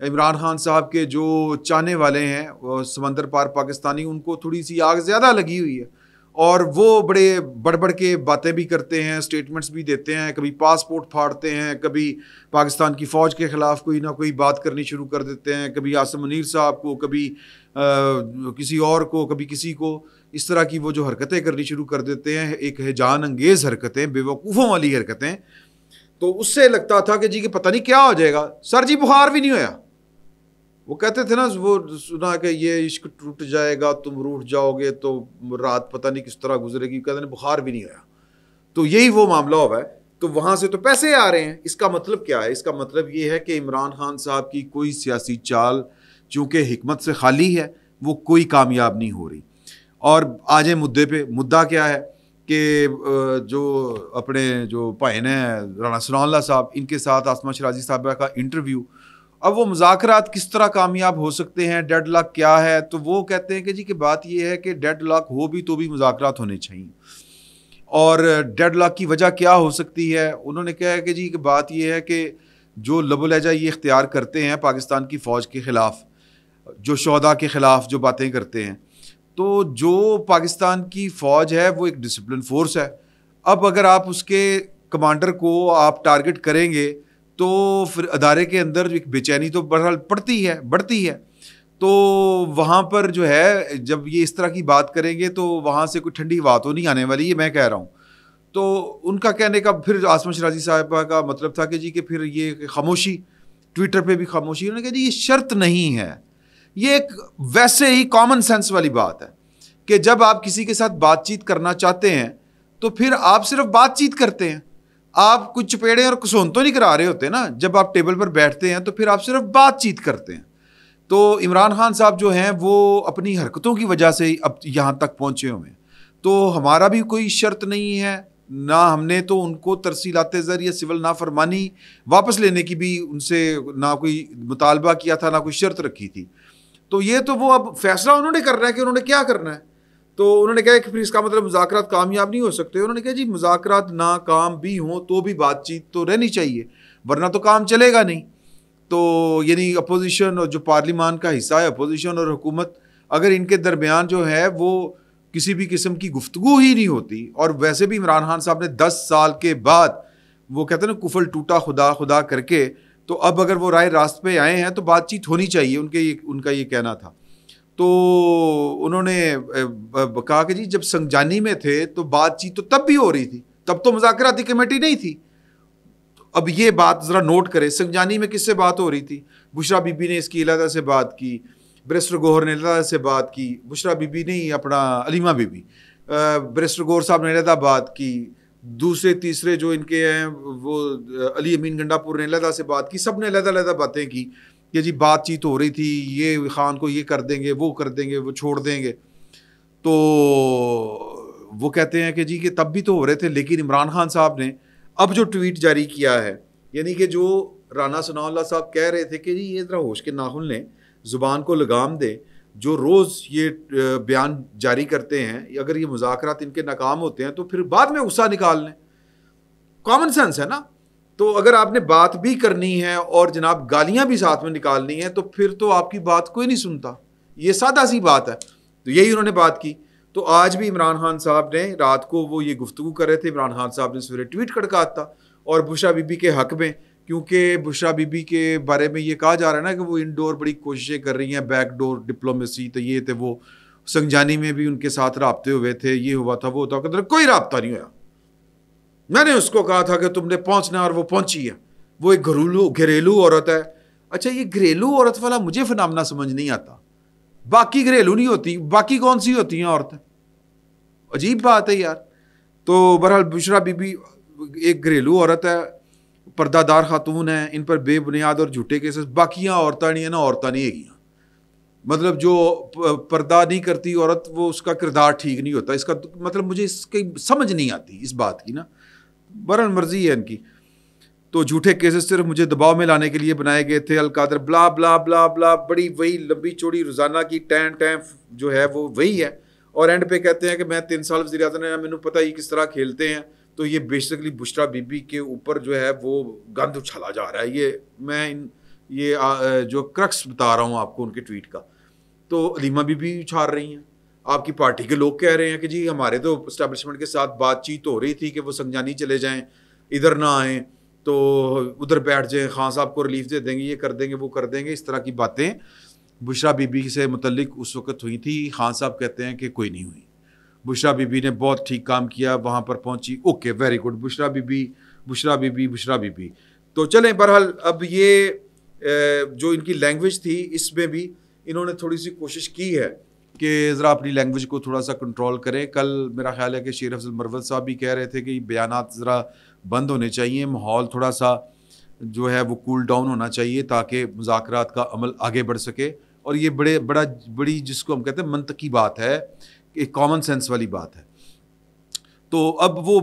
عمران خان صاحب کے جو چاہنے والے ہیں سمندر پار پاکستانی، ان کو تھوڑی سی آگ زیادہ لگی ہوئی ہے، اور وہ بڑے بڑھ کے باتیں بھی کرتے ہیں، اسٹیٹمنٹس بھی دیتے ہیں، کبھی پاسپورٹ پھاڑتے ہیں، کبھی پاکستان کی فوج کے خلاف کوئی نہ کوئی بات کرنی شروع کر دیتے ہیں، کبھی عاصم منیر صاحب کو، کبھی کسی اور کو، کبھی کسی کو، اس طرح کی وہ جو حرکتیں کرنی شروع کر دیتے ہیں، ایک ہیجان انگیز حرکتیں، بے وقوفوں والی حرکتیں. تو اس سے لگتا تھا کہ جی کہ پتہ نہیں کیا ہو جائے گا. سر جی بخار بھی نہیں ہویا. وہ کہتے تھے نا، وہ سنا کہ یہ عشق ٹوٹ جائے گا تم روٹھ جاؤ گے تو رات پتہ نہیں کس طرح گزرے گی، کہتے ہیں بخار بھی نہیں ہویا. تو یہی وہ معاملہ ہوا ہے. تو وہاں سے تو پیسے آ رہے ہیں. اس کا مطلب کیا ہے؟ اس کا مطلب یہ ہے کہ عمران خان صاحب کی کوئی سیاسی چال چونکہ حکمت سے خالی ہے، وہ کوئی کامیاب نہیں ہو رہی. اور آ جائیں مدعے پہ. مدعا کیا ہے کہ جو اپنے جو بھائی ہیں رانا ثناء اللہ صاحب، ان کے ساتھ آسمہ شرازی صاحبہ کا انٹرویو، اب وہ مذاکرات کس طرح کامیاب ہو سکتے ہیں، ڈیڈ لاک کیا ہے؟ تو وہ کہتے ہیں کہ جی کہ بات یہ ہے کہ ڈیڈ لاک ہو بھی تو بھی مذاکرات ہونے چاہیے. اور ڈیڈ لاک کی وجہ کیا ہو سکتی ہے؟ انہوں نے کہا ہے کہ جی کہ بات یہ ہے کہ جو لب و لہجہ یہ اختیار کرتے ہیں پاکستان کی فوج کے خلاف، جو شہداء کے خلاف جو باتیں کرتے ہیں، تو جو پاکستان کی فوج ہے وہ ایک ڈسپلن فورس ہے. اب اگر آپ اس کے کمانڈر کو آپ ٹارگٹ کریں گے تو پھر ادارے کے اندر ایک بے چینی تو بہرحال بڑھتی ہے. تو وہاں پر جو ہے جب یہ اس طرح کی بات کریں گے تو وہاں سے کوئی ٹھنڈی ہوا تو نہیں آنے والی، یہ میں کہہ رہا ہوں. تو ان کا کہنے کا پھر آسمہ شرازی صاحبہ کا مطلب تھا کہ جی کہ پھر یہ خاموشی، ٹویٹر پہ بھی خاموشی. انہوں نے کہا جی یہ شرط نہیں ہے، یہ ایک ویسے ہی کامن سینس والی بات ہے کہ جب آپ کسی کے ساتھ بات چیت کرنا چاہتے ہیں تو پھر آپ صرف بات چیت کرتے ہیں، آپ کچھ چپیڑے اور کسون تو نہیں کرا رہے ہوتے نا. جب آپ ٹیبل پر بیٹھتے ہیں تو پھر آپ صرف بات چیت کرتے ہیں. تو عمران خان صاحب جو ہیں وہ اپنی حرکتوں کی وجہ سے اب یہاں تک پہنچے ہوئے ہیں. تو ہمارا بھی کوئی شرط نہیں ہے، نہ ہم نے تو ان کو ترسیلات ذریعہ سول نافرمانی واپس لینے کی بھی ان سے نہ کوئی مطالبہ کیا تھا، نہ کوئی شرط رکھی تھی. تو یہ تو وہ اب فیصلہ انہوں نے کرنا ہے کہ انہوں نے کیا کرنا ہے. تو انہوں نے کہا کہ پھر اس کا مطلب مذاکرات کامیاب نہیں ہو سکتے. انہوں نے کہا جی مذاکرات ناکام بھی ہوں تو بھی بات چیت تو رہنی چاہیے، ورنہ تو کام چلے گا نہیں. تو یعنی اپوزیشن اور جو پارلیمان کا حصہ ہے، اپوزیشن اور حکومت، اگر ان کے درمیان جو ہے وہ کسی بھی قسم کی گفتگو ہی نہیں ہوتی. اور ویسے بھی عمران خان صاحب نے 10 سال کے بعد، وہ کہتے ہیں نا کفل ٹوٹا خدا خدا کر کے، تو اب اگر وہ رائے راست پہ آئے ہیں تو بات چیت ہونی چاہیے، ان کا یہ کہنا تھا. تو انہوں نے کہا کہ جی جب سنجانی میں تھے تو بات چیت تو تب بھی ہو رہی تھی، تب تو مذاکراتی کمیٹی نہیں تھی. اب یہ بات ذرا نوٹ کریں، سنجانی میں کس سے بات ہو رہی تھی؟ بشرا بی بی نے اس کی علیحدہ سے بات کی، بیرسٹر گوہر نے علیحدہ سے بات کی، بشرا بی بی نہیں اپنا علیمہ بی بی، بیرسٹر گوہر صاحب نے علیحدہ بات کی، دوسرے تیسرے جو ان کے ہیں وہ علی امین گنڈا پور نے علیحدہ سے بات کی. سب نے علیحدہ علیحدہ باتیں کی کہ جی بات چیت ہو رہی تھی، یہ خان کو یہ کر دیں گے، وہ کر دیں گے، وہ چھوڑ دیں گے. تو وہ کہتے ہیں کہ جی کہ تب بھی تو ہو رہے تھے. لیکن عمران خان صاحب نے اب جو ٹویٹ جاری کیا ہے، یعنی کہ جو رانا ثناء اللہ صاحب کہہ رہے تھے کہ جی یہ ذرا ہوش کے ناخن لیں، زبان کو لگام دیں، جو روز یہ بیان جاری کرتے ہیں، اگر یہ مذاکرات ان کے ناکام ہوتے ہیں تو پھر بعد میں غصہ نکال لیں. کامن سینس ہے نا. تو اگر آپ نے بات بھی کرنی ہے اور جناب گالیاں بھی ساتھ میں نکالنی ہیں تو پھر تو آپ کی بات کوئی نہیں سنتا. یہ سادہ سی بات ہے. تو یہی انہوں نے بات کی. تو آج بھی عمران خان صاحب نے رات کو وہ یہ گفتگو کر رہے تھے، عمران خان صاحب نے سویرے ٹویٹ کھڑکاتا تھا اور بشرا بی بی کے حق میں، کیونکہ بشرا بی بی کے بارے میں یہ کہا جا رہا ہے نا کہ وہ انڈور بڑی کوششیں کر رہی ہیں، بیک ڈور ڈپلومیسی، تو یہ تھے وہ سنجانی میں بھی ان کے ساتھ رابطے ہوئے تھے، یہ ہوا تھا وہ ہوتا. کہ کوئی رابطہ نہیں ہوا. میں نے اس کو کہا تھا کہ تم نے پہنچنا اور وہ پہنچی ہے. وہ ایک گھریلو عورت ہے. اچھا یہ گھریلو عورت والا مجھے فنامنا سمجھ نہیں آتا. باقی گھریلو نہیں ہوتی، باقی کون سی ہوتی ہیں عورتیں؟ عجیب بات ہے یار. تو بہرحال بشرا بی بی ایک گھریلو عورت ہے، پردہ دار خاتون ہیں، ان پر بے بنیاد اور جھوٹے کیسز. باقیاں عورتیں نہیں ہیں نا، عورتیں نہیں ہے. مطلب جو پردہ نہیں کرتی عورت، وہ اس کا کردار ٹھیک نہیں ہوتا. اس کا مطلب مجھے اس کی سمجھ نہیں آتی اس بات کی نا. برحال مرضی ہے ان کی. تو جھوٹے کیسز صرف مجھے دباؤ میں لانے کے لیے بنائے گئے تھے، القادر بلا بلا بلا بلا، بڑی وہی لمبی چوڑی روزانہ کی ٹین ٹین جو ہے وہ وہی ہے. اور اینڈ پہ کہتے ہیں کہ میں 3 سال وزیر اعظم نے مجھے پتہ ہی کس طرح کھیلتے ہیں. تو یہ بیسکلی بشرا بی بی کے اوپر جو ہے وہ گند اچھالا جا رہا ہے. یہ میں ان یہ جو کرکس بتا رہا ہوں آپ کو ان کے ٹویٹ کا. تو علیمہ بی بی اچھار رہی ہیں, آپ کی پارٹی کے لوگ کہہ رہے ہیں کہ جی ہمارے تو اسٹیبلشمنٹ کے ساتھ بات چیت ہو رہی تھی کہ وہ سنجانی چلے جائیں, ادھر نہ آئیں, تو ادھر بیٹھ جائیں, خان صاحب کو ریلیف دے دیں گے, یہ کر دیں گے, وہ کر دیں گے. اس طرح کی باتیں بشریٰ بی بی سے متعلق اس وقت ہوئی تھی. خان صاحب کہتے ہیں کہ کوئی نہیں ہوئی, بشریٰ بی بی نے بہت ٹھیک کام کیا, وہاں پر پہنچی, okay very good, Bushra Bibi Bushra Bibi Bushra Bibi. تو چلیں بہرحال اب یہ جو ان کی لینگویج تھی اس میں بھی انہوں نے تھوڑی سی کوشش کی ہے کہ ذرا اپنی لینگویج کو تھوڑا سا کنٹرول کریں. کل میرا خیال ہے کہ شیر افضل مروت صاحب بھی کہہ رہے تھے کہ بیانات ذرا بند ہونے چاہیے, ماحول تھوڑا سا جو ہے وہ کول ڈاؤن ہونا چاہیے تاکہ مذاکرات کا عمل آگے بڑھ سکے. اور یہ بڑی جس کو ہم کہتے ہیں منطقی بات ہے, ایک کامن سینس والی بات ہے. تو اب وہ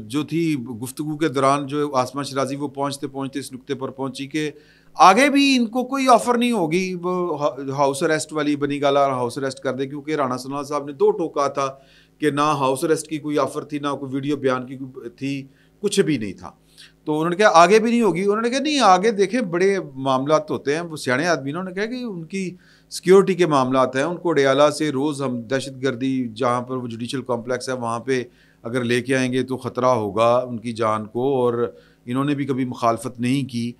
جو تھی گفتگو کے دوران جو آسمہ شیرازی وہ پہنچتے اس نقطے پر پہنچی کہ آگے بھی ان کو کوئی آفر نہیں ہوگی وہ ہاؤس اریسٹ والی, بنی گالا ہاؤس اریسٹ کر دے, کیونکہ رانا ثناء اللہ صاحب نے دو ٹوکا تھا کہ نہ ہاؤس اریسٹ کی کوئی آفر تھی, نہ کوئی ویڈیو بیان کی تھی, کچھ بھی نہیں تھا. تو انہوں نے کہا آگے بھی نہیں ہوگی. انہوں نے کہا نہیں آگے دیکھیں بڑے معاملات ہوتے ہیں, وہ سیانے آدمی. انہوں نے کہا کہ ان کی سیکیورٹی کے معاملات ہیں, ان کو ڈیالہ سے روز ہم دہشت گردی جہاں پر وہ جوڈیشل کمپلیکس ہے وہاں پہ اگر لے کے آئیں گے تو خطرہ ہوگا ان کی جان کو. اور انہوں نے بھی کبھی مخالفت نہیں کی.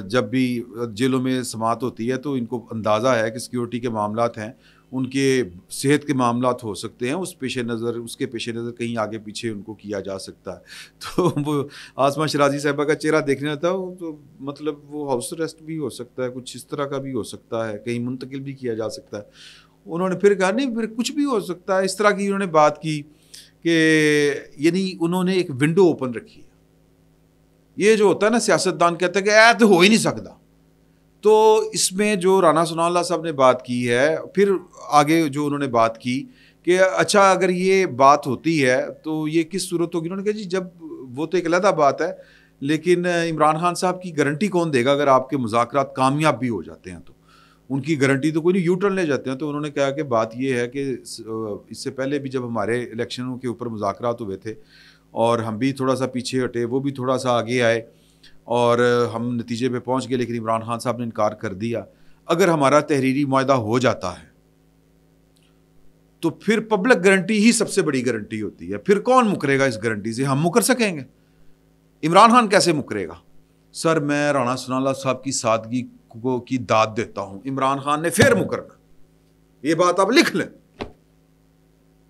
جب بھی جیلوں میں سماعت ہوتی ہے تو ان کو اندازہ ہے کہ سیکیورٹی کے معاملات ہیں, ان کے صحت کے معاملات ہو سکتے ہیں, اس کے پیش نظر کہیں آگے پیچھے ان کو کیا جا سکتا ہے. تو وہ آسمہ شیرازی صاحبہ کا چہرہ دیکھنے تھا, تو مطلب وہ ہاؤس اریسٹ بھی ہو سکتا ہے, کچھ اس طرح کا بھی ہو سکتا ہے, کہیں منتقل بھی کیا جا سکتا ہے. انہوں نے پھر کہا نہیں پھر کچھ بھی ہو سکتا ہے. اس طرح کی انہوں نے بات کی کہ یعنی انہوں نے ایک ونڈو اوپن رکھی ہے. یہ جو ہوتا ہے نا سیاستدان کہتا ہے کہ ایت ہو ہی نہیں سکتا. تو اس میں جو رانا ثناء اللہ صاحب نے بات کی ہے, پھر آگے جو انہوں نے بات کی کہ اچھا اگر یہ بات ہوتی ہے تو یہ کس صورت ہوگی. انہوں نے کہا جی جب وہ تو ایک علیحدہ بات ہے, لیکن عمران خان صاحب کی گارنٹی کون دے گا اگر آپ کے مذاکرات کامیاب بھی ہو جاتے ہیں تو ان کی گارنٹی تو کوئی نہیں, یو ٹرن لے جاتے ہیں. تو انہوں نے کہا کہ بات یہ ہے کہ اس سے پہلے بھی جب ہمارے الیکشنوں کے اوپر مذاکرات ہوئے تھے اور ہم بھی تھوڑا سا پیچھے ہٹے, وہ بھی تھوڑا سا آگے آئے اور ہم نتیجے پہ پہنچ گئے, لیکن عمران خان صاحب نے انکار کر دیا. اگر ہمارا تحریری معاہدہ ہو جاتا ہے تو پھر پبلک گارنٹی ہی سب سے بڑی گارنٹی ہوتی ہے. پھر کون مکرے گا اس گارنٹی سے؟ ہم مکر سکیں گے؟ عمران خان کیسے مکرے گا؟ سر میں رانا ثناء اللہ صاحب کی سادگی کو کی داد دیتا ہوں, عمران خان نے پھر مکرنا. یہ بات آپ لکھ لیں.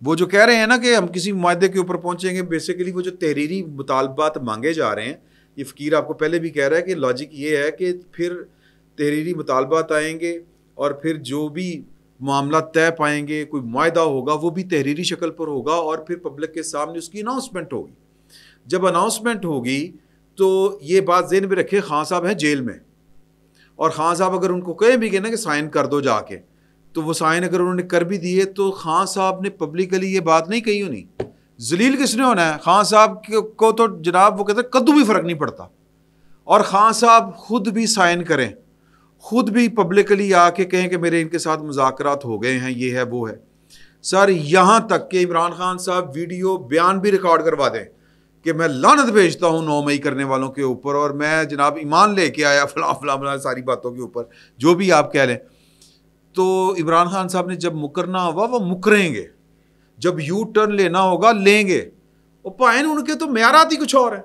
وہ جو کہہ رہے ہیں نا کہ ہم کسی معاہدے کے اوپر پہنچیں گے, بیسیکلی وہ جو تحریری مطالبات مانگے جا رہے ہیں, یہ فقیر آپ کو پہلے بھی کہہ رہا ہے کہ لاجک یہ ہے کہ پھر تحریری مطالبات آئیں گے اور پھر جو بھی معاملات طے پائیں گے, کوئی معاہدہ ہوگا وہ بھی تحریری شکل پر ہوگا اور پھر پبلک کے سامنے اس کی اناؤنسمنٹ ہوگی. جب اناؤنسمنٹ ہوگی تو یہ بات ذہن میں رکھے, خان صاحب ہیں جیل میں, اور خان صاحب اگر ان کو کہیں بھی کہ نا کہ سائن کر دو جا کے, تو وہ سائن اگر انہوں نے کر بھی دیے تو خان صاحب نے پبلکلی یہ بات نہیں کہی ہونی. ذلیل کس نے ہونا ہے؟ خان صاحب کو تو جناب وہ کہتے ہیں کدو بھی فرق نہیں پڑتا. اور خان صاحب خود بھی سائن کریں, خود بھی پبلکلی آ کے کہیں کہ میرے ان کے ساتھ مذاکرات ہو گئے ہیں, یہ ہے وہ ہے. سر یہاں تک کہ عمران خان صاحب ویڈیو بیان بھی ریکارڈ کروا دیں کہ میں لعنت بھیجتا ہوں 9 مئی کرنے والوں کے اوپر, اور میں جناب ایمان لے کے آیا فلاں فلاں فلاں ساری باتوں کے اوپر, جو بھی آپ کہہ لیں. تو عمران خان صاحب نے جب مکرنا ہوا وہ مکریں گے, جب یو ٹرن لینا ہوگا لیں گے. وہ پائن ان کے تو معیارات ہی کچھ اور ہیں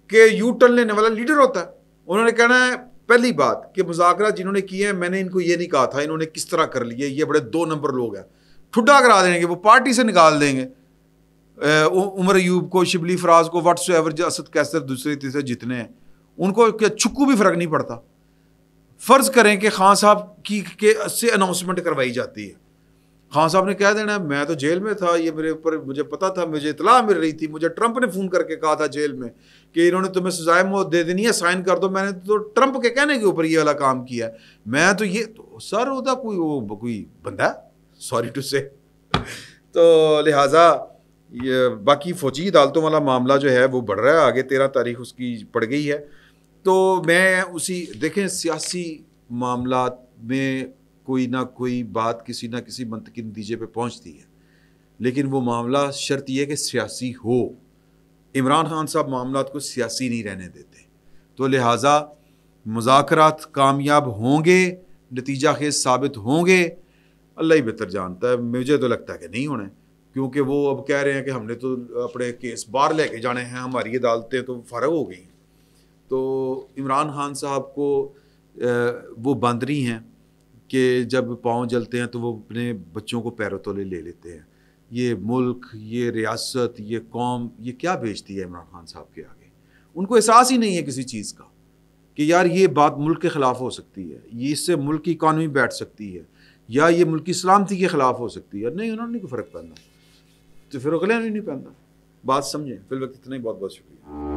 کہ یو ٹرن لینے والا لیڈر ہوتا ہے. انہوں نے کہنا ہے پہلی بات کہ مذاکرات جنہوں نے کیے ہیں میں نے ان کو یہ نہیں کہا تھا, انہوں نے کس طرح کر لیے, یہ بڑے 2 نمبر لوگ ہیں, ٹھڈا کرا دیں گے, وہ پارٹی سے نکال دیں گے. عمر ایوب کو, شبلی فراز کو, واٹس ایور, اسد کیسر دوسرے تیسرے جتنے ہیں ان کو کیا چھکو بھی فرق نہیں پڑتا. فرض کریں کہ خان صاحب کی سے اناؤنسمنٹ کروائی جاتی ہے, خان صاحب نے کہہ دینا میں تو جیل میں تھا, یہ میرے اوپر مجھے پتا تھا, مجھے اطلاع مل رہی تھی, مجھے ٹرمپ نے فون کر کے کہا تھا جیل میں کہ انہوں نے تمہیں سزائے موت دے دینی ہے, سائن کر دو. میں نے تو ٹرمپ کے کہنے کے اوپر یہ والا کام کیا ہے. میں تو یہ تو سر ہوتا کوئی بندہ ہے, سوری ٹو سے. تو لہٰذا یہ باقی فوجی عدالتوں والا معاملہ جو ہے وہ بڑھ رہا ہے آگے, 13 تاریخ اس کی پڑ گئی ہے. تو میں اسی دیکھیں سیاسی معاملات میں کوئی نہ کوئی بات کسی نہ کسی منطقی نتیجے پہ پہنچتی ہے, لیکن وہ معاملہ شرط یہ کہ سیاسی ہو. عمران خان صاحب معاملات کو سیاسی نہیں رہنے دیتے, تو لہٰذا مذاکرات کامیاب ہوں گے، نتیجہ خیز ثابت ہوں گے، اللہ ہی بہتر جانتا ہے. مجھے تو لگتا ہے کہ نہیں ہونے، کیونکہ وہ اب کہہ رہے ہیں کہ ہم نے تو اپنے کیس باہر لے کے جانے ہیں، ہماری عدالتیں تو فارغ ہو گئی. تو عمران خان صاحب کو وہ باندری ہیں کہ جب پاؤں جلتے ہیں تو وہ اپنے بچوں کو پیروں تلے لے لیتے ہیں. یہ ملک، یہ ریاست، یہ قوم، یہ کیا بیچتی ہے عمران خان صاحب کے آگے؟ ان کو احساس ہی نہیں ہے کسی چیز کا کہ یار یہ بات ملک کے خلاف ہو سکتی ہے، یہ اس سے ملک کی اکانومی بیٹھ سکتی ہے، یا یہ ملک کی سلامتی کے خلاف ہو سکتی ہے. نہیں، انہوں نے نہیں کوئی فرق پہننا، تو پھر اگلے نے نہیں پہننا. بات سمجھیں. فی الوقت اتنا ہی. بہت بہت شکریہ.